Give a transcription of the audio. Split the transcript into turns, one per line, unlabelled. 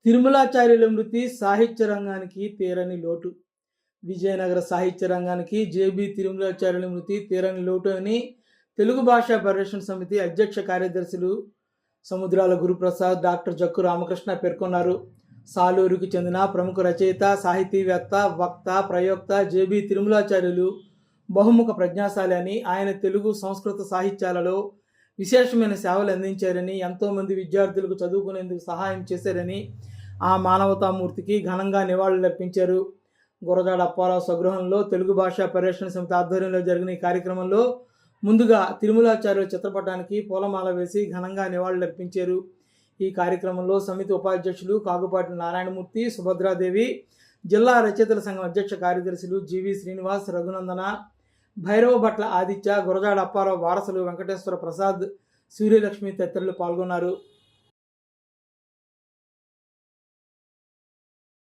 తిరుమలాచార్యుల మృతి సాహిత్య రంగానికి తీరని లోటు. విజయనగర సాహిత్య రంగానికి జేబీ తిరుమలాచార్యుల మృతి తీరని లోటు అని తెలుగు భాషా పరిరక్షణ సమితి అధ్యక్ష కార్యదర్శులు సముద్రాల గురుప్రసాద్, డాక్టర్ జక్కు రామకృష్ణ పేర్కొన్నారు. సాలూరుకి చెందిన ప్రముఖ రచయిత, సాహితీవేత్త, వక్త, ప్రయోక్త జేబీ తిరుమలాచార్యులు బహుముఖ ప్రజ్ఞాశాలి అని, ఆయన తెలుగు, సంస్కృత సాహిత్యాలలో విశేషమైన సేవలు అందించారని, ఎంతోమంది విద్యార్థులకు చదువుకునేందుకు సహాయం చేశారని, ఆ మానవతామూర్తికి ఘనంగా నివాళులర్పించారు. గురజాడ అప్పారావు స్వగృహంలో తెలుగు భాషా పరిరక్షణ సమితి ఆధ్వర్యంలో జరిగిన ఈ కార్యక్రమంలో ముందుగా తిరుమలాచార్యుల చిత్రపటానికి పూలమాల వేసి ఘనంగా నివాళులర్పించారు. ఈ కార్యక్రమంలో సమితి ఉపాధ్యక్షులు కాగుపాటి నారాయణమూర్తి, సుభద్రాదేవి, జిల్లా రచయితల సంఘం అధ్యక్ష కార్యదర్శులు జీవి శ్రీనివాస్, రఘునందన, భైరవ భట్ల ఆదిత్య, గురజాడ అప్పారావు వారసులు వెంకటేశ్వర ప్రసాద్, సూర్యలక్ష్మి తదితరులు పాల్గొన్నారు.